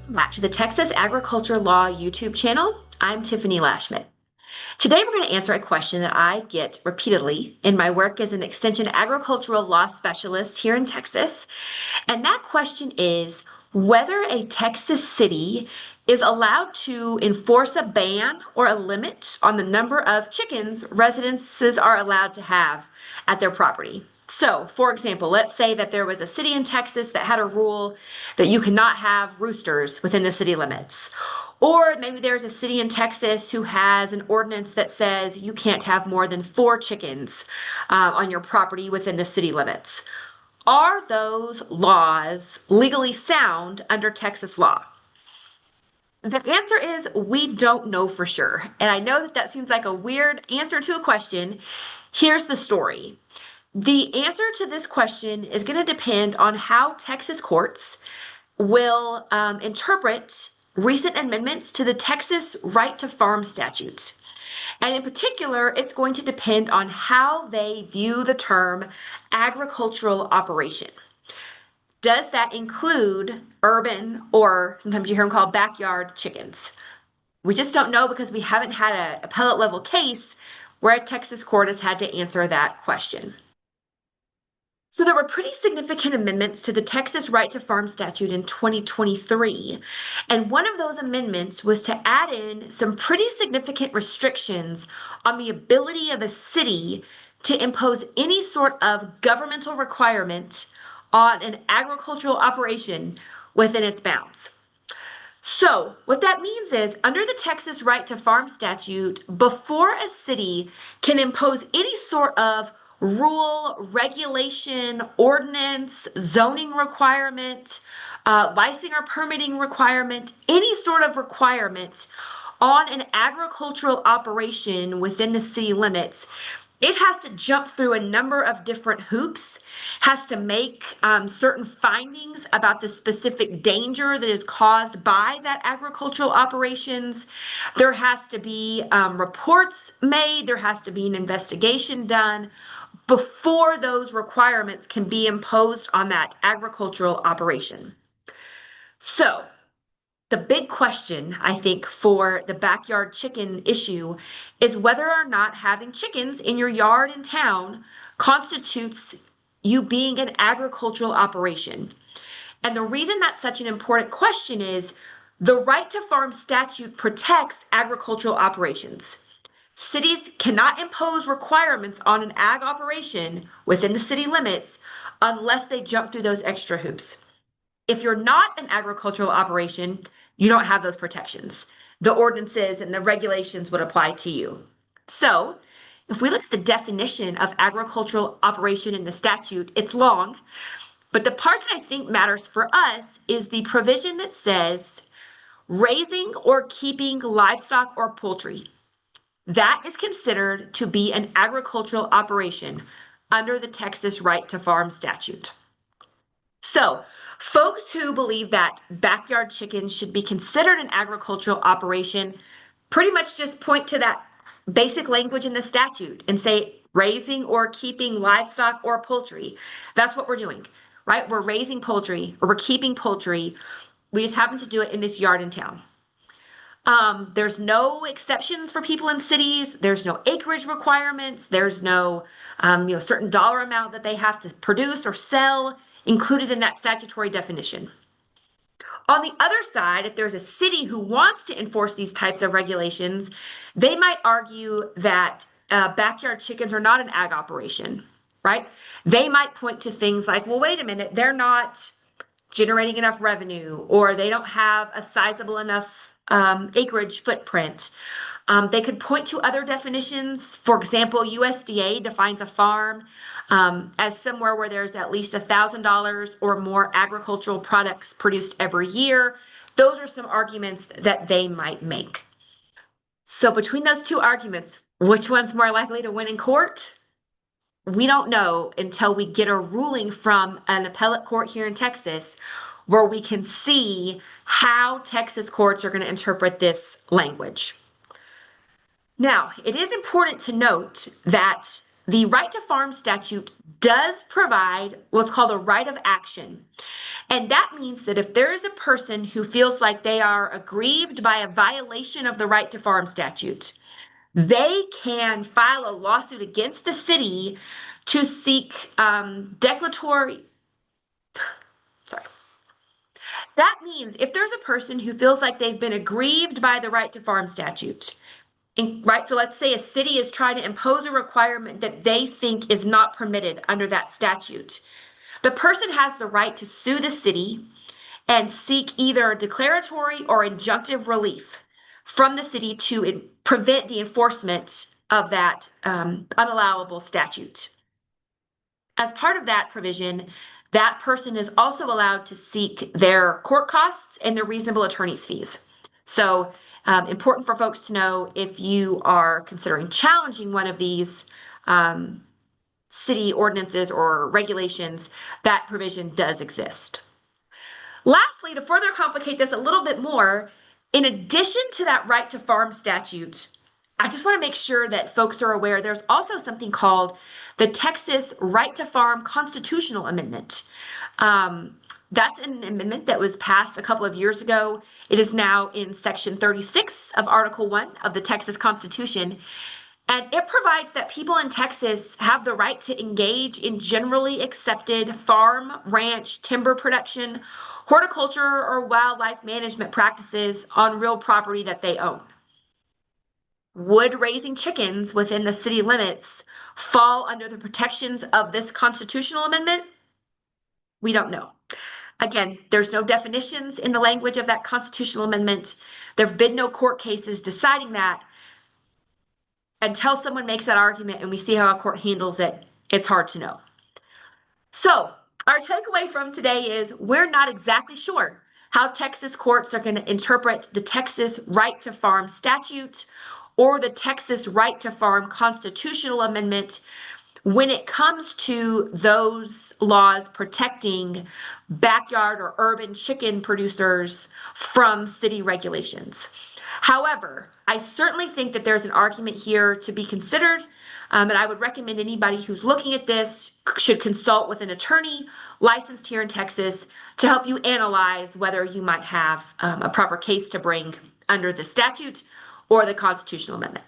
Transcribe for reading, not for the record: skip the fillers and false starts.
Welcome back to the Texas Agriculture Law YouTube channel. I'm Tiffany Lashman. Today we're going to answer a question that I get repeatedly in my work as an extension agricultural law specialist here in Texas. And that question is whether a Texas city is allowed to enforce a ban or a limit on the number of chickens residences are allowed to have at their property. So, for example, let's say that there was a city in Texas that had a rule that you cannot have roosters within the city limits. Or maybe there's a city in Texas who has an ordinance that says you can't have more than 4 chickens on your property within the city limits. Are those laws legally sound under Texas law? The answer is we don't know for sure. And I know that seems like a weird answer to a question. Here's the story. The answer to this question is going to depend on how Texas courts will interpret recent amendments to the Texas Right to Farm statute. And in particular, it's going to depend on how they view the term agricultural operation. Does that include urban, or sometimes you hear them called backyard chickens? We just don't know because we haven't had an appellate level case where a Texas court has had to answer that question. So there were pretty significant amendments to the Texas Right to Farm statute in 2023. And one of those amendments was to add in some pretty significant restrictions on the ability of a city to impose any sort of governmental requirement on an agricultural operation within its bounds. So what that means is under the Texas Right to Farm statute, before a city can impose any sort of rule, regulation, ordinance, zoning requirement, licensing or permitting requirement, any sort of requirement on an agricultural operation within the city limits, it has to jump through a number of different hoops, has to make certain findings about the specific danger that is caused by that agricultural operations. There has to be reports made, there has to be an investigation done before those requirements can be imposed on that agricultural operation. So, the big question, I think, for the backyard chicken issue is whether or not having chickens in your yard in town constitutes you being an agricultural operation. And the reason that's such an important question is the Right to Farm statute protects agricultural operations. Cities cannot impose requirements on an ag operation within the city limits unless they jump through those extra hoops. If you're not an agricultural operation, you don't have those protections. The ordinances and the regulations would apply to you. So, if we look at the definition of agricultural operation in the statute, it's long, but the part that I think matters for us is the provision that says raising or keeping livestock or poultry. That is considered to be an agricultural operation under the Texas Right to Farm statute. So, folks who believe that backyard chickens should be considered an agricultural operation pretty much just point to that basic language in the statute and say raising or keeping livestock or poultry. That's what we're doing, right? We're raising poultry or we're keeping poultry. We just happen to do it in this yard in town. There's no exceptions for people in cities. There's no acreage requirements. There's no certain dollar amount that they have to produce or sell included in that statutory definition. On the other side, if there's a city who wants to enforce these types of regulations, they might argue that backyard chickens are not an ag operation, right? They might point to things like, well, wait a minute, they're not generating enough revenue, or they don't have a sizable enough acreage footprint. They could point to other definitions. For example, USDA defines a farm as somewhere where there's at least $1,000 or more agricultural products produced every year. Those are some arguments that they might make. So between those two arguments, which one's more likely to win in court? We don't know until we get a ruling from an appellate court here in Texas where we can see how Texas courts are going to interpret this language. Now, it is important to note that the right to farm statute does provide what's called a right of action. And that means that if there is a person who feels like they are aggrieved by a violation of the right to farm statute, they can file a lawsuit against the city to seek declaratory. Sorry. That means if there's a person who feels like they've been aggrieved by the right to farm statute, right? So let's say a city is trying to impose a requirement that they think is not permitted under that statute. The person has the right to sue the city and seek either declaratory or injunctive relief from the city to prevent the enforcement of that unallowable statute. As part of that provision, that person is also allowed to seek their court costs and their reasonable attorney's fees. So important for folks to know, if you are considering challenging one of these city ordinances or regulations, that provision does exist. Lastly, to further complicate this a little bit more, in addition to that right to farm statute, I just want to make sure that folks are aware there's also something called the Texas Right to Farm Constitutional Amendment. That's an amendment that was passed a couple of years ago. It is now in Section 36 of Article 1 of the Texas Constitution. And it provides that people in Texas have the right to engage in generally accepted farm, ranch, timber production, horticulture, or wildlife management practices on real property that they own. Would raising chickens within the city limits fall under the protections of this constitutional amendment? We don't know. Again, there's no definitions in the language of that constitutional amendment. There have been no court cases deciding that. Until someone makes that argument and we see how a court handles it, it's hard to know. So our takeaway from today is we're not exactly sure how Texas courts are going to interpret the Texas Right to Farm statute or the Texas Right to Farm constitutional amendment when it comes to those laws protecting backyard or urban chicken producers from city regulations. However, I certainly think that there's an argument here to be considered, and I would recommend anybody who's looking at this should consult with an attorney licensed here in Texas to help you analyze whether you might have a proper case to bring under the statute or the constitutional amendment.